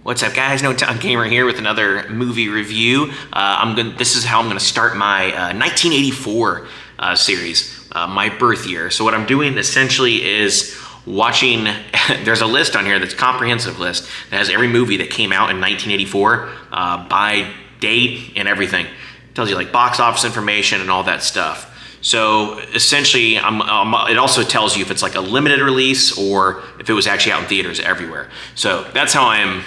What's up, guys? No Time Gamer here with another movie review. This is how I'm gonna start my 1984 series, my birth year. So what I'm doing essentially is watching. There's a list on here that's a comprehensive list that has every movie that came out in 1984 by date and everything. It tells you like box office information and all that stuff. So essentially, it also tells you if it's like a limited release or if it was actually out in theaters everywhere. So that's how I am.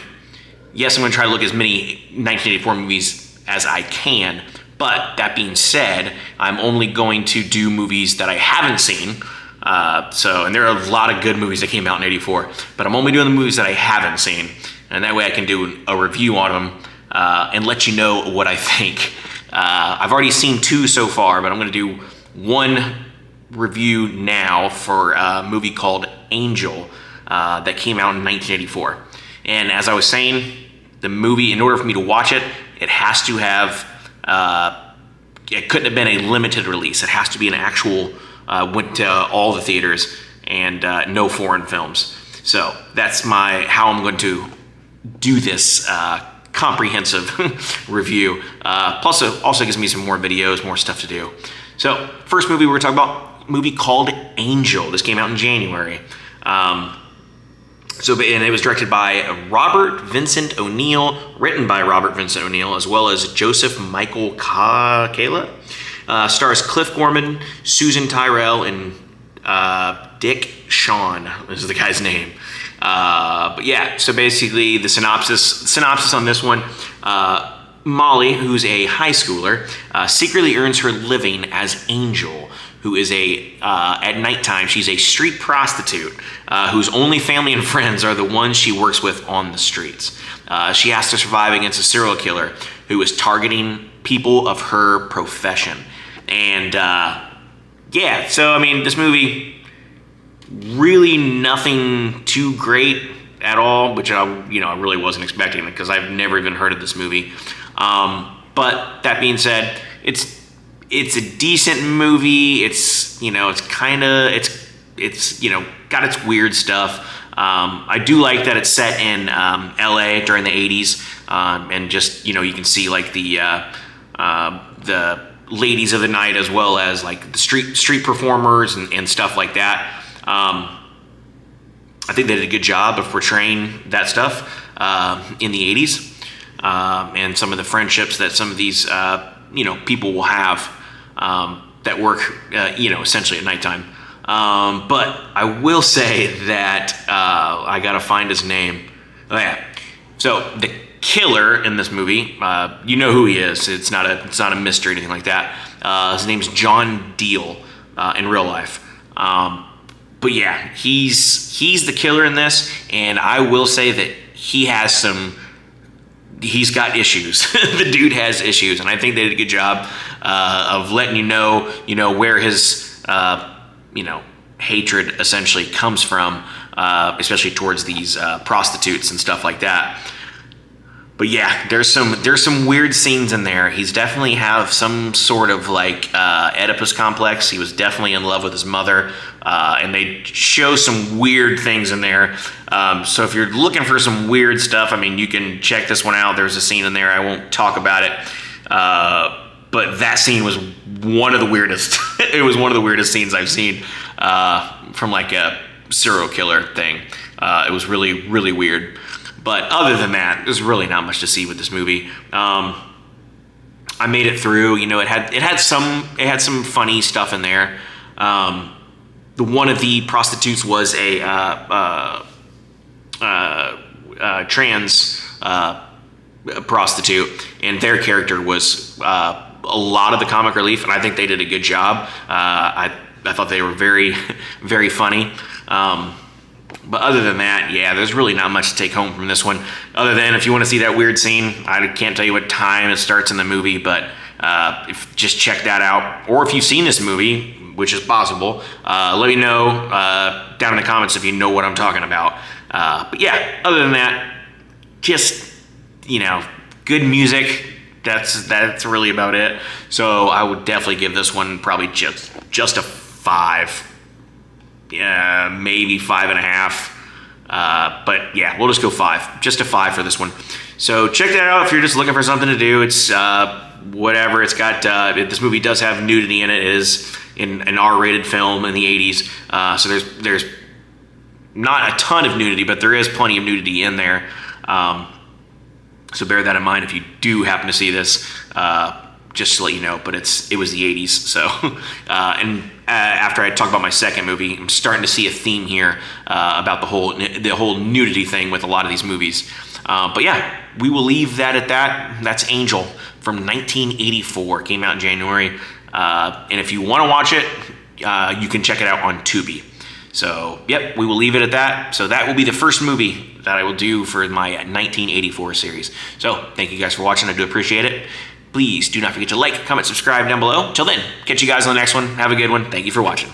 Yes, I'm going to try to look at as many 1984 movies as I can, but that being said, I'm only going to do movies that I haven't seen. And there are a lot of good movies that came out in '84, but I'm only doing the movies that I haven't seen, and that way I can do a review on them and let you know what I think. I've already seen two so far, but I'm going to do one review now for a movie called Angel that came out in 1984. And as I was saying, the movie, in order for me to watch it, it has to have, it couldn't have been a limited release. It has to be an actual, went to all the theaters and no foreign films. So that's how I'm going to do this comprehensive review. Plus it also gives me some more videos, more stuff to do. So first movie we're talking about, a movie called Angel. This came out in January. And it was directed by Robert Vincent O'Neill, written by Robert Vincent O'Neill, as well as Joseph Michael Kala. Stars Cliff Gorman, Susan Tyrrell, and Dick Shawn is the guy's name. But yeah, so basically the synopsis on this one, Molly, who's a high schooler, secretly earns her living as Angel, who is at nighttime, she's a street prostitute whose only family and friends are the ones she works with on the streets. She has to survive against a serial killer who is targeting people of her profession. And yeah, so I mean, this movie, really nothing too great at all, which I really wasn't expecting because I've never even heard of this movie. But that being said, it's a decent movie. It's got its weird stuff. I do like that it's set in LA during the 80s. And just, you can see like the ladies of the night as well as like the street performers and stuff like that. I think they did a good job of portraying that stuff in the 80s. And some of the friendships that some of these people will have that work essentially at nighttime. But I will say that I gotta find his name. Oh yeah. So the killer in this movie, you know who he is. It's not a mystery or anything like that. His name's John Deal in real life. But yeah, he's the killer in this, and I will say that he's got issues. The dude has issues, and I think they did a good job of letting you know where his hatred essentially comes from, especially towards these prostitutes and stuff like that. But yeah, there's some weird scenes in there. He's definitely have some sort of like Oedipus complex. He was definitely in love with his mother, and they show some weird things in there. So if you're looking for some weird stuff, I mean, you can check this one out. There's a scene in there. I won't talk about it, but that scene was one of the weirdest. It was one of the weirdest scenes I've seen from like a serial killer thing. It was really, really weird. But other than that, there's really not much to see with this movie. I made it through. It had some funny stuff in there. One of the prostitutes was a trans prostitute, and their character was a lot of the comic relief, and I think they did a good job. I thought they were very, very funny. But other than that, yeah, there's really not much to take home from this one. Other than if you want to see that weird scene, I can't tell you what time it starts in the movie, but just check that out. Or if you've seen this movie, which is possible, let me know down in the comments if you know what I'm talking about. But yeah, other than that, just, good music. That's really about it. So I would definitely give this one probably just a 5. Yeah, maybe 5.5. But yeah, we'll just go 5. Just a 5 for this one. So check that out if you're just looking for something to do. It's whatever. It's got this movie does have nudity in it. It is in an R-rated film in the 80s. So there's not a ton of nudity, but there is plenty of nudity in there. So bear that in mind if you do happen to see this. Just to let you know, but it was the 80s. So, and after I talk about my second movie, I'm starting to see a theme here about the whole nudity thing with a lot of these movies. But yeah, we will leave that at that. That's Angel from 1984. Came out in January. And if you want to watch it, you can check it out on Tubi. So, yep, we will leave it at that. So that will be the first movie that I will do for my 1984 series. So, thank you guys for watching. I do appreciate it. Please do not forget to like, comment, subscribe down below. Till then, catch you guys on the next one. Have a good one. Thank you for watching.